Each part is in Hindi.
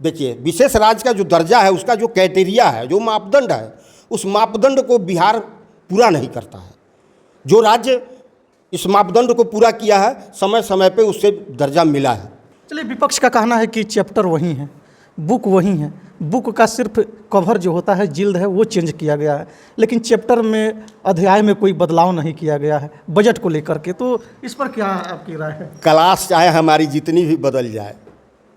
देखिए, विशेष राज्य का जो दर्जा है, उसका जो क्राइटेरिया है, जो मापदंड है, उस मापदंड को बिहार पूरा नहीं करता है। जो राज्य इस मापदंड को पूरा किया है, समय समय पे उससे दर्जा मिला है। चलिए, विपक्ष का कहना है कि चैप्टर वही है, बुक वही है, बुक का सिर्फ कवर जो होता है, जिल्द है, वो चेंज किया गया है, लेकिन चैप्टर में, अध्याय में कोई बदलाव नहीं किया गया है बजट को लेकर के। तो इस पर क्या आपकी राय है? क्लास चाहे हमारी जितनी भी बदल जाए,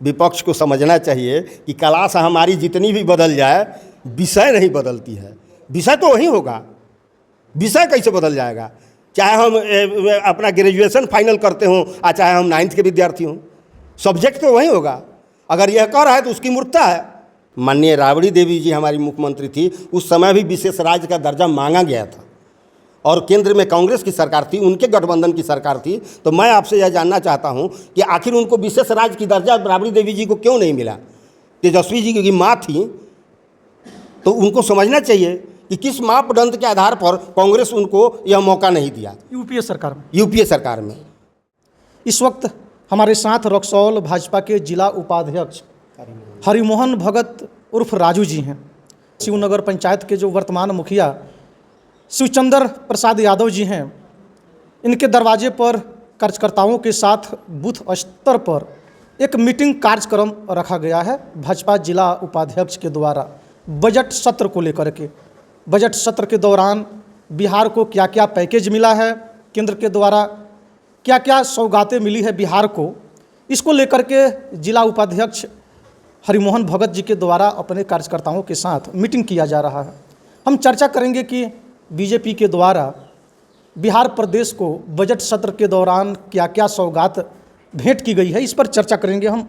विपक्ष को समझना चाहिए कि क्लास हमारी जितनी भी बदल जाए, विषय नहीं बदलती है। विषय तो वही होगा, विषय कैसे बदल जाएगा? चाहे हम अपना ग्रेजुएशन फाइनल करते हों और चाहे हम 9th के विद्यार्थी हों, सब्जेक्ट तो वही होगा। अगर यह कर रहा है तो उसकी मूर्खता है। माननीय राबड़ी देवी जी हमारी मुख्यमंत्री थी, उस समय भी विशेष राज्य का दर्जा मांगा गया था और केंद्र में कांग्रेस की सरकार थी, उनके गठबंधन की सरकार थी। तो मैं आपसे यह जानना चाहता हूं कि आखिर उनको विशेष राज्य की दर्जा राबड़ी देवी जी को क्यों नहीं मिला? तेजस्वी जी की माँ थी, तो उनको समझना चाहिए कि किस मापदंड के आधार पर कांग्रेस उनको यह मौका नहीं दिया। यूपीए सरकार में, यूपीए सरकार में इस वक्त हमारे साथ रक्सौल भाजपा के जिला उपाध्यक्ष हरिमोहन भगत उर्फ राजू जी हैं। शिवनगर पंचायत के जो वर्तमान मुखिया शिवचंद्र प्रसाद यादव जी हैं। इनके दरवाजे पर कार्यकर्ताओं के साथ बूथ स्तर पर एक मीटिंग कार्यक्रम रखा गया है भाजपा जिला उपाध्यक्ष के द्वारा बजट सत्र को लेकर के। बजट सत्र के दौरान बिहार को क्या क्या पैकेज मिला है, केंद्र के द्वारा क्या क्या सौगातें मिली है बिहार को, इसको लेकर के जिला उपाध्यक्ष हरिमोहन भगत जी के द्वारा अपने कार्यकर्ताओं के साथ मीटिंग किया जा रहा है। हम चर्चा करेंगे कि बीजेपी के द्वारा बिहार प्रदेश को बजट सत्र के दौरान क्या क्या सौगात भेंट की गई है, इस पर चर्चा करेंगे हम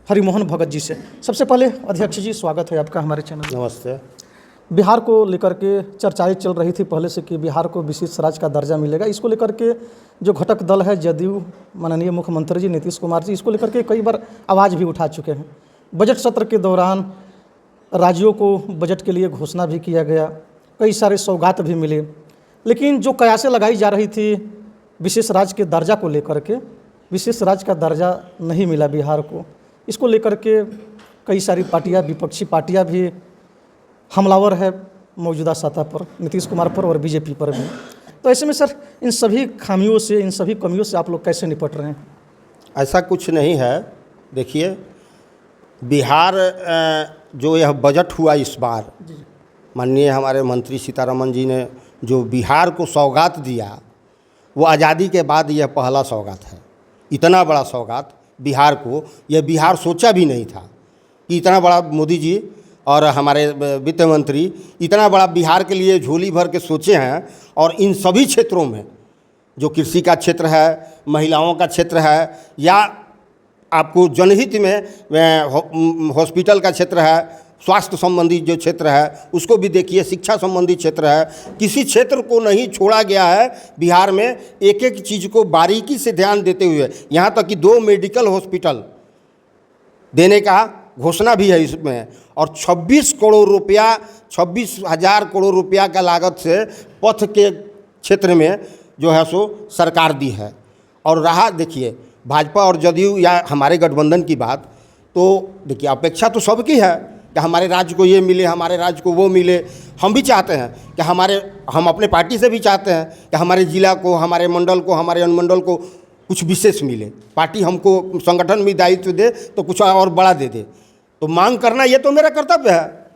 हरिमोहन भगत जी से। सबसे पहले अध्यक्ष जी, स्वागत है आपका हमारे चैनल। नमस्ते। बिहार को लेकर के चर्चाएं चल रही थी पहले से कि बिहार को विशेष राज्य का दर्जा मिलेगा। इसको लेकर के जो घटक दल है जदयू, माननीय मुख्यमंत्री जी नीतीश कुमार जी, इसको लेकर के कई बार आवाज़ भी उठा चुके हैं। बजट सत्र के दौरान राज्यों को बजट के लिए घोषणा भी किया गया, कई सारे सौगात भी मिले, लेकिन जो कयासें लगाई जा रही थी विशेष राज्य के दर्जा को लेकर के, विशेष राज्य का दर्जा नहीं मिला बिहार को। इसको लेकर के कई सारी पार्टियां, विपक्षी पार्टियां भी हमलावर है मौजूदा सत्ता पर, नीतीश कुमार पर और बीजेपी पर भी। तो ऐसे में सर, इन सभी खामियों से, इन सभी कमियों से आप लोग कैसे निपट रहे हैं? ऐसा कुछ नहीं है। देखिए, बिहार जो यह बजट हुआ इस बार, माननीय हमारे मंत्री सीतारमन जी ने जो बिहार को सौगात दिया, वो आज़ादी के बाद यह पहला सौगात है। इतना बड़ा सौगात बिहार को, यह बिहार सोचा भी नहीं था कि इतना बड़ा मोदी जी और हमारे वित्त मंत्री इतना बड़ा बिहार के लिए झोली भर के सोचे हैं। और इन सभी क्षेत्रों में, जो कृषि का क्षेत्र है, महिलाओं का क्षेत्र है, या आपको जनहित में हॉस्पिटल का क्षेत्र है, स्वास्थ्य संबंधी जो क्षेत्र है उसको भी देखिए, शिक्षा संबंधी क्षेत्र है, किसी क्षेत्र को नहीं छोड़ा गया है बिहार में। एक एक चीज़ को बारीकी से ध्यान देते हुए, यहाँ तक कि 2 मेडिकल हॉस्पिटल देने का घोषणा भी है इसमें। और 26 करोड़ रुपया, 26,000 करोड़ रुपया का लागत से पथ के क्षेत्र में जो है सो सरकार दी है। और रहा देखिए भाजपा और जदयू या हमारे गठबंधन की बात, तो देखिए अपेक्षा तो सबकी है कि हमारे राज्य को ये मिले, हमारे राज्य को वो मिले। हम भी चाहते हैं कि हम अपने पार्टी से भी चाहते हैं कि हमारे ज़िला को, हमारे मंडल को, हमारे अनुमंडल को कुछ विशेष मिले। पार्टी हमको संगठन में दायित्व दे तो कुछ और बड़ा दे दे, तो मांग करना ये तो मेरा कर्तव्य है।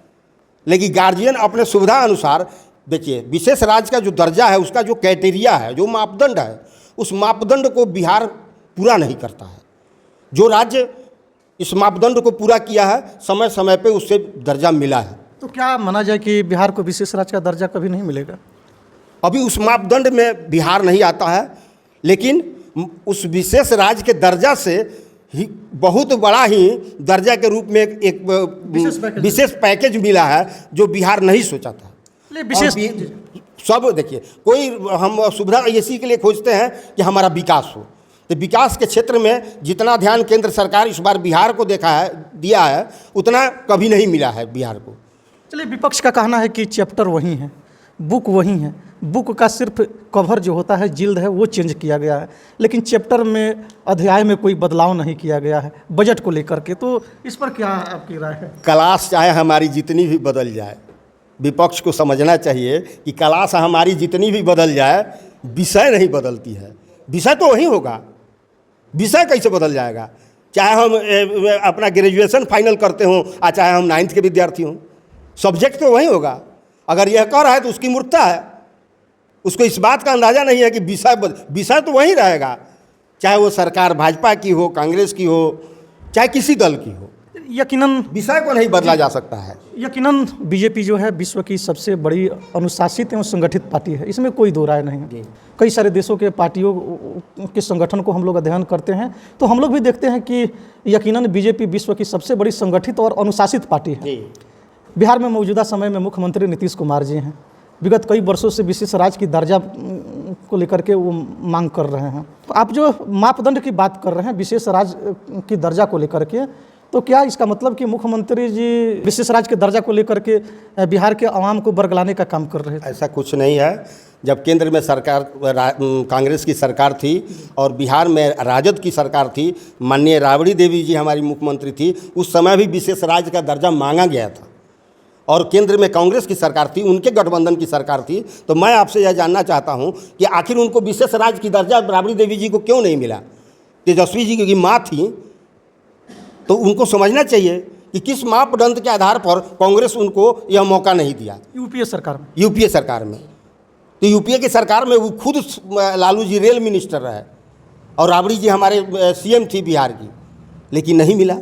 लेकिन गार्जियन अपने सुविधा अनुसार, देखिए विशेष राज्य का जो दर्जा है, उसका जो क्राइटेरिया है, जो मापदंड है, उस मापदंड को बिहार पूरा नहीं करता है। जो राज्य इस मापदंड को पूरा किया है, समय समय पे उससे दर्जा मिला है। तो क्या माना जाए कि बिहार को विशेष राज्य का दर्जा कभी नहीं मिलेगा? अभी उस मापदंड में बिहार नहीं आता है, लेकिन उस विशेष राज्य के दर्जा से ही बहुत बड़ा ही दर्जा के रूप में एक विशेष पैकेज मिला है जो बिहार नहीं सोचा था। विशेष सब देखिए, कोई हम सुविधा इसी के लिए खोजते हैं कि हमारा विकास हो। तो विकास के क्षेत्र में जितना ध्यान केंद्र सरकार इस बार बिहार को दिया है, उतना कभी नहीं मिला है बिहार को। चलिए, विपक्ष का कहना है कि चैप्टर वही है, बुक वही है, बुक का सिर्फ कवर जो होता है, जिल्द है, वो चेंज किया गया है, लेकिन चैप्टर में, अध्याय में कोई बदलाव नहीं किया गया है बजट को लेकर के। तो इस पर क्या आपकी राय है? क्लास चाहे हमारी जितनी भी बदल जाए, विपक्ष को समझना चाहिए कि क्लास हमारी जितनी भी बदल जाए, विषय नहीं बदलती है। विषय तो वही होगा, विषय कैसे बदल जाएगा? चाहे हम अपना ग्रेजुएशन फाइनल करते हों और चाहे हम 9th के विद्यार्थी हों, सब्जेक्ट तो वही होगा। अगर यह कर रहा है तो उसकी मूर्खता है, उसको इस बात का अंदाज़ा नहीं है कि विषय तो वही रहेगा, चाहे वो सरकार भाजपा की हो, कांग्रेस की हो, चाहे किसी दल की हो। यकीनन विषय को नहीं बदला जा सकता है। यकीनन बीजेपी जो है विश्व की सबसे बड़ी अनुशासित एवं संगठित पार्टी है, इसमें कोई दो राय नहीं है। कई सारे देशों के पार्टियों के संगठन को हम लोग अध्ययन करते हैं तो हम लोग भी देखते हैं कि यकीनन बीजेपी विश्व की सबसे बड़ी संगठित और अनुशासित पार्टी है। बिहार में मौजूदा समय में मुख्यमंत्री नीतीश कुमार जी हैं। विगत कई वर्षों से विशेष राज्य की दर्जा को लेकर के वो मांग कर रहे हैं। तो आप जो मापदंड की बात कर रहे हैं विशेष राज्य की दर्जा को लेकर के, तो क्या इसका मतलब कि मुख्यमंत्री जी विशेष राज्य के दर्जा को लेकर के बिहार के आवाम को बरगलाने का काम कर रहे थे? ऐसा कुछ नहीं है। जब केंद्र में सरकार कांग्रेस की सरकार थी और बिहार में राजद की सरकार थी, माननीय राबड़ी देवी जी हमारी मुख्यमंत्री थी, उस समय भी विशेष राज्य का दर्जा मांगा गया था। और केंद्र में कांग्रेस की सरकार थी, उनके गठबंधन की सरकार थी। तो मैं आपसे यह जानना चाहता हूं कि आखिर उनको विशेष राज्य की दर्जा राबड़ी देवी जी को क्यों नहीं मिला? तेजस्वी जी की माँ थी, तो उनको समझना चाहिए कि किस मापदंड के आधार पर कांग्रेस उनको यह मौका नहीं दिया। यूपीए सरकार में, यूपीए सरकार में, तो यूपीए की सरकार में वो खुद लालू जी रेल मिनिस्टर रहे और राबड़ी जी हमारे सीएम थी बिहार की, लेकिन नहीं मिला।